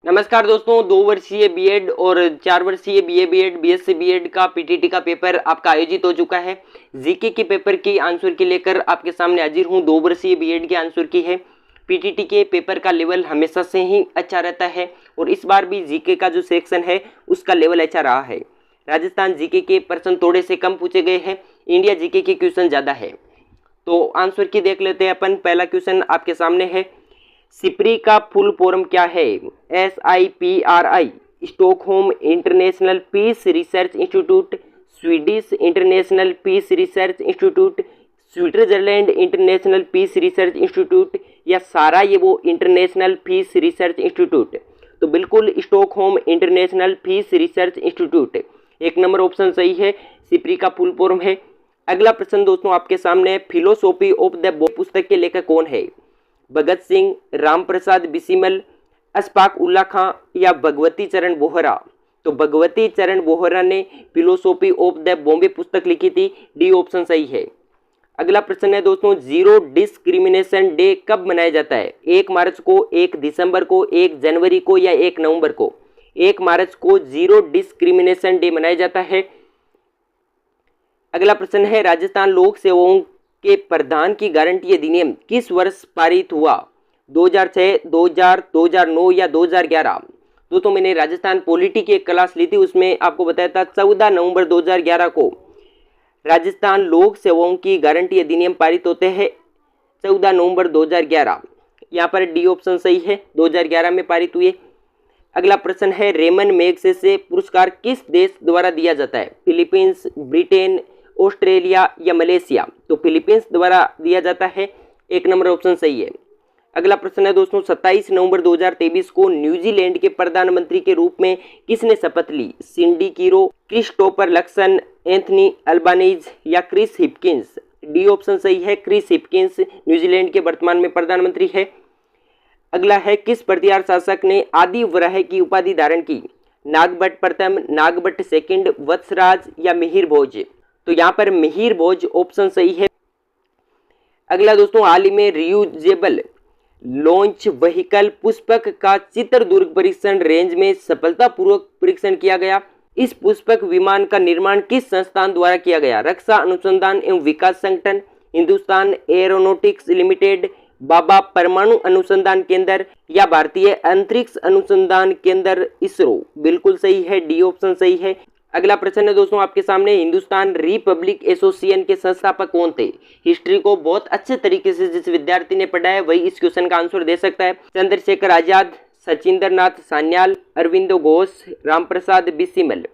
नमस्कार दोस्तों, 2 वर्षीय बीएड और 4 वर्षीय बीए बीएड बीएससी बीएड का पीटीटी का पेपर आपका आयोजित हो चुका है। जीके के पेपर की आंसर की लेकर आपके सामने हाजिर हूं। 2 वर्षीय बीएड के आंसर की है। पीटीटी के पेपर का लेवल हमेशा से ही अच्छा रहता है और इस बार भी जीके का जो सेक्शन है उसका लेवल अच्छा रहा है। राजस्थान जीके के प्रश्न थोड़े से कम पूछे गए हैं, इंडिया जीके के क्वेश्चन ज़्यादा है। तो आंसर की देख लेते हैं अपन। पहला क्वेश्चन आपके सामने है, सिप्री का फुल फॉर्म क्या है? SIPRI, Stockholm international peace research institute, Swedish international peace research institute, Switzerland international peace research institute या Sarajevo international peace research institute? तो बिल्कुल Stockholm international peace research institute, 1 number option सही है। SIPRI का full form है। अगला प्रश्न दोस्तों आपके सामने, फिलोसॉफी ऑफ द बॉय पुस्तक के लेखक कौन है? भगत सिंह, रामप्रसाद बिस्मिल, अशफाक उल्ला खां या भगवती चरण बोहरा? तो भगवती चरण बोहरा ने फिलोसॉफी ऑफ द बॉम्बे पुस्तक लिखी थी, डी ऑप्शन सही है। अगला प्रश्न है दोस्तों, जीरो डिस्क्रिमिनेशन डे कब मनाया जाता है? 1 मार्च को, 1 दिसंबर को, 1 जनवरी को या 1 नवंबर को? 1 मार्च को जीरो डिस्क्रिमिनेशन डे मनाया जाता है। अगला प्रश्न है, राजस्थान लोक सेवाओं के प्रदान की गारंटी अधिनियम किस वर्ष पारित हुआ? 2006, 2000, 2009 या 2011? दोस्तों मैंने राजस्थान पॉलिटी की एक क्लास ली थी, उसमें आपको बताया था 14 नवंबर 2011 को राजस्थान लोक सेवाओं की गारंटी अधिनियम पारित होते हैं, 14 नवंबर 2011। यहाँ पर डी ऑप्शन सही है, 2011 में पारित हुए। अगला प्रश्न है, रेमन मैगसेसे पुरस्कार किस देश द्वारा दिया जाता है? फिलीपींस, ब्रिटेन, ऑस्ट्रेलिया या मलेशिया? तो फिलीपींस द्वारा दिया जाता है, 1 नंबर ऑप्शन सही है। अगला प्रश्न है दोस्तों, 27 नवंबर 2023 को न्यूजीलैंड के प्रधानमंत्री के रूप में किसने शपथ ली? सिंडी कीरो, क्रिस्टोफर लक्सन, एंथनी अल्बानीज या क्रिस हिपकिंस? डी ऑप्शन सही है, क्रिस हिपकिंस न्यूजीलैंड के वर्तमान में प्रधानमंत्री है। अगला है, किस प्रतिहार शासक ने आदि वराह की उपाधि धारण की? नागभट्ट प्रथम, नागभट्ट सेकंड, वत्सराज या मिहिर भोज? तो यहाँ पर मिहिर भोज ऑप्शन सही है। अगला दोस्तों, हाल ही में रियूजेबल लॉन्च व्हीकल पुष्पक का चित्रदुर्ग परीक्षण रेंज में सफलतापूर्वक परीक्षण किया गया। इस पुष्पक विमान का निर्माण किस संस्थान द्वारा किया गया? रक्षा अनुसंधान एवं विकास संगठन, हिंदुस्तान एरोनॉटिक्स लिमिटेड, बाबा परमाणु अनुसंधान केंद्र या भारतीय अंतरिक्ष अनुसंधान केंद्र इसरो? बिल्कुल सही है, डी ऑप्शन सही है। अगला प्रश्न है दोस्तों आपके सामने, हिंदुस्तान रिपब्लिक एसोसिएशन के संस्थापक कौन थे? हिस्ट्री को बहुत अच्छे तरीके से जिस विद्यार्थी ने पढ़ा है वही इस क्वेश्चन का आंसर दे सकता है। चंद्रशेखर आजाद, सचिंद्र नाथ सान्याल, अरविंदो घोष, रामप्रसाद बिस्मिल?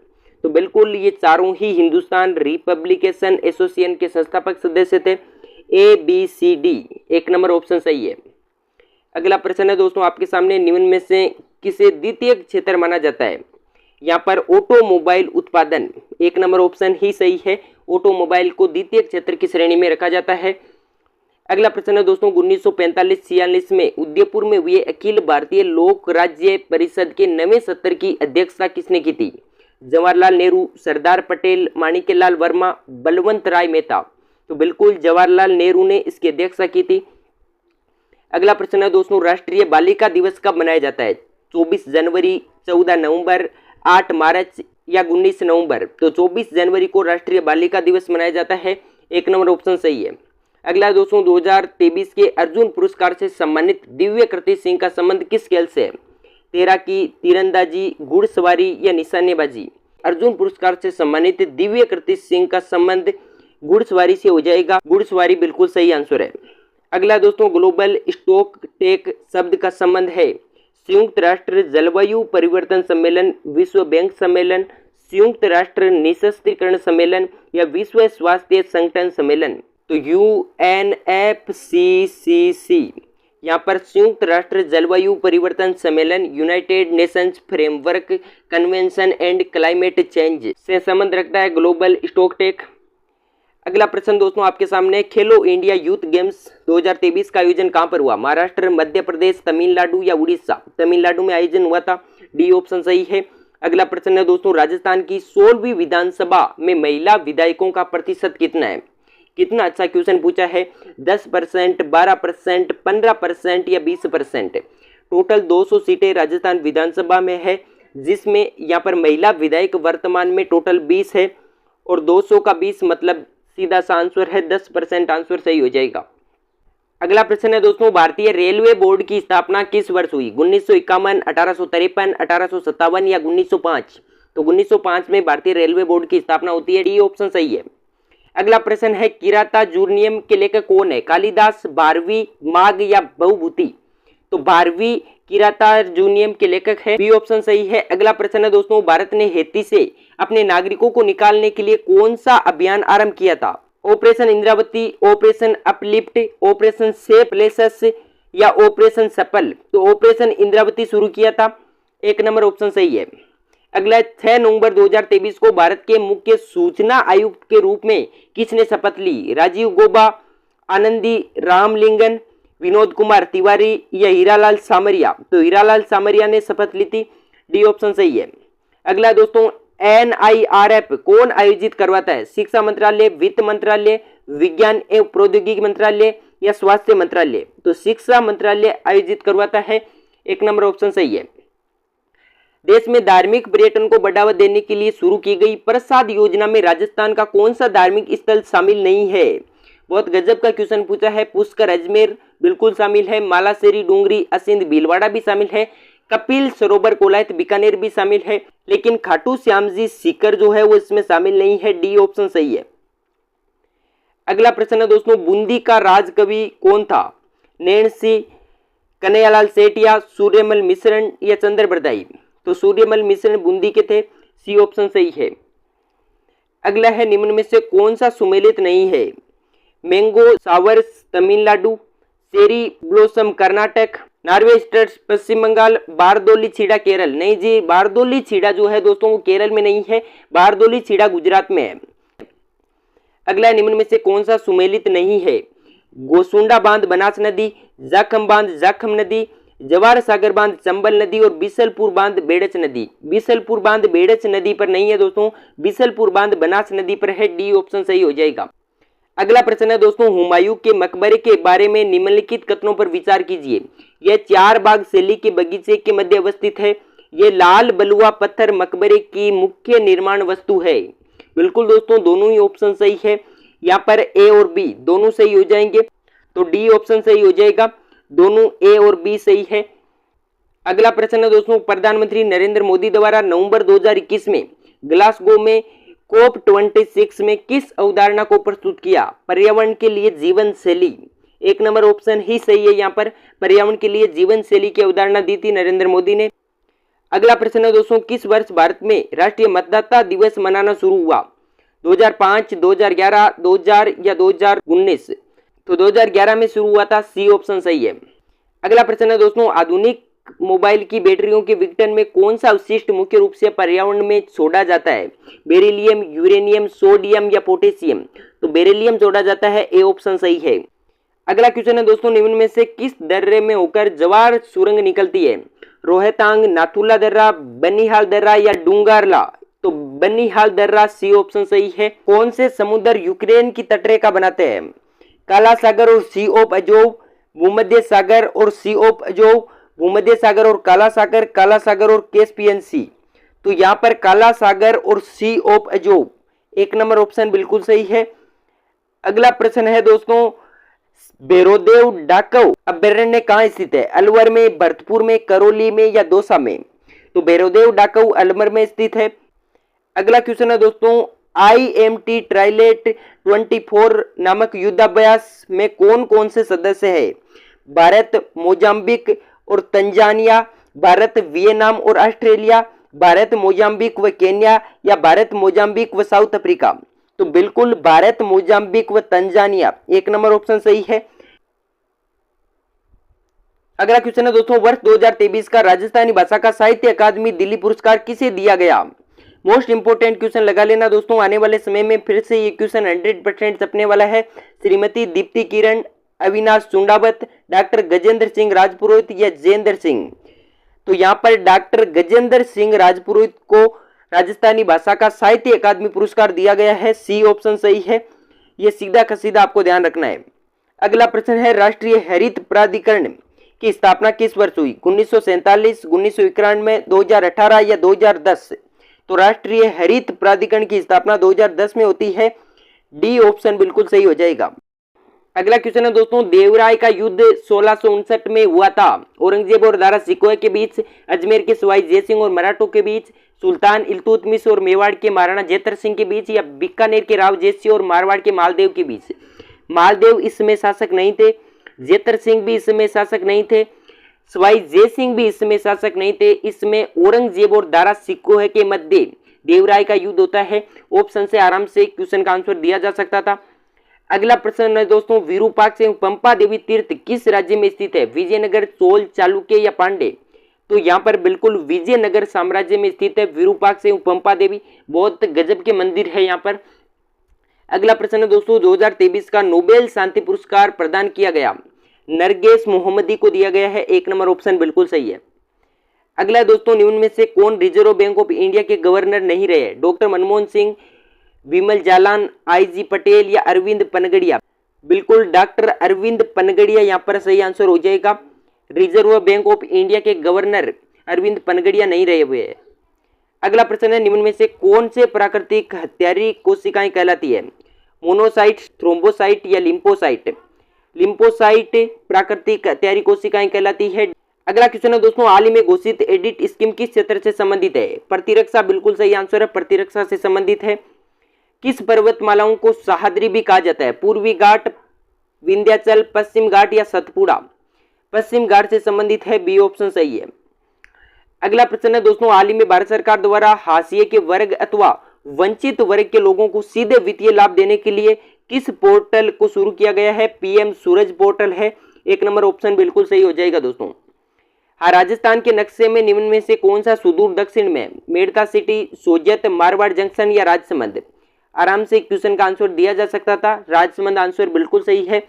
तो बिल्कुल ये चारों ही हिंदुस्तान रिपब्लिकेशन एसोसिएशन के संस्थापक सदस्य थे। ABCD, 1 नंबर ऑप्शन सही है। अगला प्रश्न है दोस्तों आपके सामने, निम्न में से किसे द्वितीय क्षेत्र माना जाता है? यहाँ पर ऑटोमोबाइल उत्पादन, 1 नंबर ऑप्शन ही सही है। ऑटोमोबाइल को द्वितीय क्षेत्र की श्रेणी में रखा जाता है। अगला प्रश्न है दोस्तों, 1945-46 में उदयपुर में हुए अखिल भारतीय लोक राज्य परिषद के नवे सत्र की अध्यक्षता किसने की थी? जवाहरलाल नेहरू, सरदार पटेल, माणिक्यलाल वर्मा, बलवंत राय मेहता? तो बिल्कुल जवाहरलाल नेहरू ने इसकी अध्यक्षता की थी। अगला प्रश्न है दोस्तों, राष्ट्रीय बालिका दिवस कब मनाया जाता है? 24 जनवरी, 14 नवंबर, 8 मार्च या 19 नवंबर? तो 24 जनवरी को राष्ट्रीय बालिका दिवस मनाया जाता है, 1 नंबर ऑप्शन सही है। अगला दोस्तों, 2023 के अर्जुन पुरस्कार से सम्मानित दिव्य कृति सिंह का संबंध किस खेल से है? तैराकी, तीरंदाजी, घुड़सवारी या निशानेबाजी? अर्जुन पुरस्कार से सम्मानित दिव्य कृति सिंह का संबंध घुड़सवारी से हो जाएगा, घुड़सवारी बिल्कुल सही आंसर है। अगला दोस्तों, ग्लोबल स्टॉक टेक शब्द का संबंध है संयुक्त राष्ट्र जलवायु परिवर्तन सम्मेलन, विश्व बैंक सम्मेलन, संयुक्त राष्ट्र निशस्त्रीकरण सम्मेलन या विश्व स्वास्थ्य संगठन सम्मेलन? तो UNFCCC, यहाँ पर संयुक्त राष्ट्र जलवायु परिवर्तन सम्मेलन, United Nations framework convention and climate change से संबंध रखता है ग्लोबल स्टॉक टेक। अगला प्रश्न दोस्तों आपके सामने, खेलो इंडिया यूथ गेम्स 2023 का आयोजन कहां पर हुआ? महाराष्ट्र, मध्य प्रदेश, तमिलनाडु या उड़ीसा? तमिलनाडु में आयोजन हुआ था, डी ऑप्शन सही है। अगला प्रश्न है दोस्तों, राजस्थान की 16वीं विधानसभा में महिला विधायकों का प्रतिशत कितना है? कितना अच्छा क्वेश्चन पूछा है। 10%, 12%, 15% या 20%? टोटल 200 सीटें राजस्थान विधानसभा में है, जिसमें यहाँ पर महिला विधायक वर्तमान में टोटल 20 है और 200 का 20 मतलब सीधा सा आंसर है 10% आंसर सही हो जाएगा। अगला प्रश्न है दोस्तों, भारतीय रेलवे बोर्ड की स्थापना किस वर्ष हुई? 1951, 1853, 1857 या 1905? तो 1905 में भारतीय रेलवे बोर्ड की स्थापना होती है, डी ऑप्शन सही है। अगला प्रश्न है, किराता जूर्नियम के लेखक कौन है? कालिदास, भारवी, माघ या भवभूति? तो भारवी किराता जूनियम के लेखक है, बी ऑप्शन सही है। अगला प्रश्न है दोस्तों, भारत ने हैती से अपने नागरिकों को निकालने के लिए कौन सा अभियान आरंभ किया था? Operation Indravati, operation uplift, operation safe lessees या ऑपरेशन सफल? तो ऑपरेशन इंद्रावती शुरू किया था, 1 नंबर ऑप्शन सही है। अगला 6 नवंबर 2023 को भारत के मुख्य सूचना आयुक्त के रूप में किसने शपथ ली? राजीव गौबा, आनंदी रामलिंगन, विनोद कुमार तिवारी या हीरालाल सामरिया? तो हीरालाल सामरिया ने शपथ ली थी, डी ऑप्शन सही है। अगला दोस्तों, NIRF कौन आयोजित करवाता है? शिक्षा मंत्रालय, वित्त मंत्रालय, विज्ञान एवं प्रौद्योगिकी मंत्रालय या स्वास्थ्य मंत्रालय? तो शिक्षा मंत्रालय आयोजित करवाता है, 1 नंबर ऑप्शन सही है। देश में धार्मिक पर्यटन को बढ़ावा देने के लिए शुरू की गई प्रसाद योजना में राजस्थान का कौन सा धार्मिक स्थल शामिल नहीं है? बहुत गजब का क्वेश्चन पूछा है। पुष्कर अजमेर बिल्कुल शामिल है, मालासेरी डूंगरी असिंध भीलवाड़ा भी शामिल है, कपिल सरोवर कोलायत बीकानेर भी शामिल है, लेकिन खाटू श्याम जी सीकर जो है वो इसमें शामिल नहीं है, डी ऑप्शन सही है। अगला प्रश्न है दोस्तों, बूंदी का राजकवि कौन था? नैन सिंह, कन्हैयालाल सेठिया, सूर्यमल मिश्रण या चंद्र बरदाई? तो सूर्यमल मिश्रण बूंदी के थे, सी ऑप्शन सही है। अगला है, निम्न में से कौन सा सुमेलित नहीं है? Mango showers Tamil Nadu, cherry blossom Karnataka, nor'westers Paschim Bangal, Bardoli Chheerha Kerala? नहीं जी, बारदोली छीड़ा जो है दोस्तों वो केरल में नहीं है, बारदोली छीड़ा गुजरात में है। अगला, निम्न में से कौन सा सुमेलित नहीं है? गोसुंडा बांध बनास नदी, जाखम बांध जाखम नदी, जवाहर सागर बांध चंबल नदी और बिसलपुर बांध बेड़च नदी? बिसलपुर बांध बेड़च नदी पर नहीं है दोस्तों, बिसलपुर बांध बनास नदी पर है, डी ऑप्शन सही हो जाएगा। अगला प्रश्न है दोस्तों, हुमायूं के मकबरे के बारे में निम्नलिखित कथनों पर विचार कीजिए। यह 4 बाग शैली के बगीचे के मध्य अवस्थित है, यह लाल बलुआ पत्थर मकबरे की मुख्य निर्माण वस्तु है। बिल्कुल दोस्तों, दोनों ही ऑप्शन सही है, यहाँ पर ए और बी दोनों सही हो जाएंगे, तो डी ऑप्शन सही हो जाएगा, दोनों ए और बी सही है। अगला प्रश्न है दोस्तों, प्रधानमंत्री नरेंद्र मोदी द्वारा नवंबर 2021 में ग्लासगो में COP26 में किस अवधारणा को प्रस्तुत किया? पर्यावरण के लिए जीवन शैली? 1 नंबर ऑप्शन ही सही है, यहाँ पर पर्यावरण के लिए जीवन शैली की अवधारणा दी थी नरेंद्र मोदी ने। अगला प्रश्न है दोस्तों, किस वर्ष भारत में राष्ट्रीय मतदाता दिवस मनाना शुरू हुआ? 2005, 2011, 2000 या 2019? तो 2011 में शुरू हुआ था, सी ऑप्शन सही है। अगला प्रश्न है दोस्तों, आधुनिक मोबाइल की बैटरियों के विघटन में कौन सा अवशिष्ट मुख्य रूप से पर्यावरण में छोड़ा जाता है? बेरिलियम, यूरेनियम, सोडियम या पोटेशियम? तो बेरिलियम छोड़ा जाता है, ए ऑप्शन सही है। अगला क्वेश्चन है दोस्तों, निम्न में से किस दर्रे में होकर जवार सुरंग निकलती है? रोहतांग, नाथुला दर्रा, बनिहाल दर्रा या डूंगारला? तो बनिहाल दर्रा, सी ऑप्शन सही है। कौन से समुद्र यूक्रेन की तटरेखा बनाते हैं? काला सागर और सी ऑफ अजोव, भूमध्य सागर और सी ऑफ अजोव, भूमध्य सागर और काला सागर और कैस्पियन सी? तो यहाँ पर काला सागर और सी ऑफ अजोव, 1 नंबर ऑप्शन बिल्कुल सही है। अगला प्रश्न है दोस्तों, भैरोदेव डाकव अभ्यारण्य कहाँ स्थित है? अलवर में, भरतपुर में, करौली में या दौसा में? तो भैरोदेव डाकव अलवर में स्थित है। अगला क्वेश्चन है दोस्तों, IMT ट्राइलेट 24 नामक युद्धाभ्यास में कौन कौन से सदस्य है? भारत, मोजाम्बिक और तंजानिया, भारत, वियतनाम और ऑस्ट्रेलिया, भारत, मोजाम्बिक व केन्या या भारत, मोजाम्बिक व साउथ अफ्रीका? तो बिल्कुल भारत, मोजाम्बिक व तंजानिया, 1 नंबर ऑप्शन सही है। अगला क्वेश्चन है दोस्तों, वर्ष 2023 का राजस्थानी भाषा का साहित्य अकादमी दिल्ली पुरस्कार किसे दिया गया? मोस्ट इंपोर्टेंट क्वेश्चन लगा लेना दोस्तों, आने वाले समय में फिर से ये क्वेश्चन 100% छपने वाला है। श्रीमती दीप्ति किरण, अविनाश चुंडावत, डॉक्टर गजेंद्र सिंह राजपुरोहित या जयेंद्र सिंह? तो यहाँ पर डॉक्टर गजेंद्र सिंह राजपुरोहित को राजस्थानी भाषा का साहित्य अकादमी पुरस्कार दिया गया है, सी ऑप्शन सही है। ये सीधा का सीधा आपको ध्यान रखना है। अगला प्रश्न है, राष्ट्रीय हरित प्राधिकरण की स्थापना किस वर्ष हुई? 1947, 1991, 2018 या 2010? तो राष्ट्रीय हरित प्राधिकरण की स्थापना 2010 में होती है। डी ऑप्शन बिल्कुल सही हो जाएगा। अगला क्वेश्चन है दोस्तों, देवराय का युद्ध 1659 में हुआ था। औरंगजेब और दारा सिकोह के बीच, अजमेर के सवाई जयसिंह और मराठों के बीच, सुल्तान इल्तुतमिश और मेवाड़ के महाराणा जयतर सिंह के बीच, या बीकानेर के राव जयसिंह और मारवाड़ के मालदेव के बीच? मालदेव इस समय शासक नहीं थे, जयतर सिंह भी इस समय शासक नहीं थे, सवाई जयसिंह भी इसमें शासक नहीं थे। इसमें औरंगजेब और दारा सिकोह के मध्य देवराय का युद्ध होता है। ऑप्शन से आराम से क्वेश्चन का आंसर दिया जा सकता था। अगला प्रश्न है दोस्तों, विरूपाक्ष एवं पंपा देवी तीर्थ किस राज्य में स्थित है? विजयनगर, चोल, चालुक्य या पांडे? तो यहाँ पर बिल्कुल विजयनगर साम्राज्य में स्थित है विरूपाक्ष एवं पंपा देवी। बहुत गजब के मंदिर है यहाँ पर। अगला प्रश्न है दोस्तों, 2023 का नोबेल शांति पुरस्कार प्रदान किया गया, नरगेस मोहम्मदी को दिया गया है। 1 नंबर ऑप्शन बिल्कुल सही है। अगला दोस्तों, निम्न में से कौन रिजर्व बैंक ऑफ इंडिया के गवर्नर नहीं रहे? डॉक्टर मनमोहन सिंह, विमल जालान, IG पटेल या अरविंद पनगड़िया? बिल्कुल डॉक्टर अरविंद पनगड़िया यहाँ पर सही आंसर हो जाएगा। रिजर्व बैंक ऑफ इंडिया के गवर्नर अरविंद पनगड़िया नहीं रहे हुए हैं। अगला प्रश्न है, निम्न में से कौन से प्राकृतिक हत्यारी कोशिकाएं कहलाती है? मोनोसाइट, थ्रोम्बोसाइट या लिम्फोसाइट? लिम्फोसाइट प्राकृतिक हत्यारी कोशिकाएं कहलाती है। अगला क्वेश्चन है दोस्तों, हाल ही में घोषित एडिट स्कीम किस क्षेत्र से संबंधित है? प्रतिरक्षा बिल्कुल सही आंसर है, प्रतिरक्षा से संबंधित है। किस पर्वतमालाओं को सह्याद्री भी कहा जाता है? पूर्वी घाट, विंध्याचल, पश्चिम घाट या सतपुड़ा? पश्चिम घाट से संबंधित है। बी ऑप्शन सही है। अगला प्रश्न है दोस्तों, हाल ही में भारत सरकार द्वारा हाशिए के वर्ग अथवा वंचित वर्ग के लोगों को सीधे वित्तीय लाभ देने के लिए किस पोर्टल को शुरू किया गया है? PM सूरज पोर्टल है। 1 नंबर ऑप्शन बिल्कुल सही हो जाएगा दोस्तों। हाँ, राजस्थान के नक्शे में निम्न में से कौन सा सुदूर दक्षिण में? मेड़ता सिटी, सोजत, मारवाड़ जंक्शन या राजसमंद? आराम से क्वेश्चन का आंसर दिया जा सकता था। राजसमंद आंसर बिल्कुल सही है।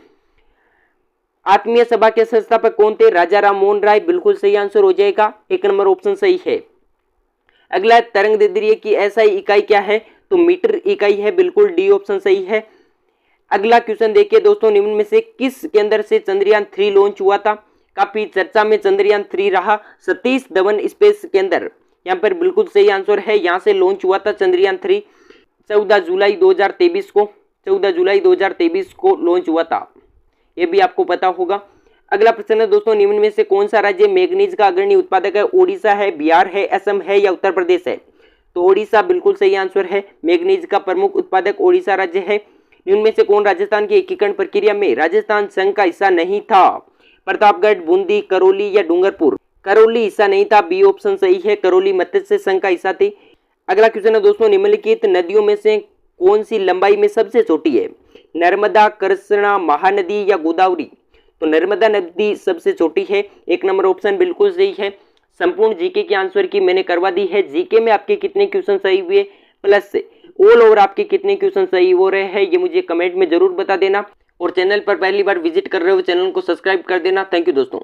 आत्मीय सभा के संस्थापक कौन थे? राजा राम मोहन राय, बिल्कुल सही आंसर हो जाएगा। 1 नंबर ऑप्शन सही है। अगला, तरंग दैर्ध्य की SI इकाई क्या है? तो मीटर इकाई है, बिल्कुल डी ऑप्शन सही है। अगला क्वेश्चन देखिए दोस्तों, निम्न में से किस केंद्र से चंद्रयान 3 लॉन्च हुआ था? काफी चर्चा में चंद्रयान 3 रहा। सतीश धवन स्पेस केंद्र, यहाँ पर बिल्कुल सही आंसर है। यहाँ से लॉन्च हुआ था चंद्रयान 3 14 जुलाई 2023 को। 14 जुलाई 2023 को लॉन्च हुआ था, ये भी आपको पता होगा। अगला प्रश्न है दोस्तों, निम्न में से कौन सा राज्य मैग्नीज का अग्रणी उत्पादक है? ओडिशा है, बिहार है, असम है या उत्तर प्रदेश है? तो ओडिशा बिल्कुल सही आंसर है। मैग्नीज का प्रमुख उत्पादक ओडिशा राज्य है। निम्न में से कौन राजस्थान की एकीकरण प्रक्रिया में राजस्थान संघ का हिस्सा नहीं था? प्रतापगढ़, बूंदी, करौली या डूंगरपुर? करौली हिस्सा नहीं था। बी ऑप्शन सही है, करौली मत्स्य संघ का हिस्सा थी। अगला क्वेश्चन है दोस्तों, निम्नलिखित नदियों में से कौन सी लंबाई में सबसे छोटी है? नर्मदा, कृष्णा, महानदी या गोदावरी? तो नर्मदा नदी सबसे छोटी है। 1 नंबर ऑप्शन बिल्कुल सही है। संपूर्ण जीके के आंसर की मैंने करवा दी है। जीके में आपके कितने क्वेश्चन सही हुए प्लस ऑल ओवर आपके कितने क्वेश्चन सही हो रहे हैं, ये मुझे कमेंट में जरूर बता देना। और चैनल पर पहली बार विजिट कर रहे हो चैनल को सब्सक्राइब कर देना। थैंक यू दोस्तों।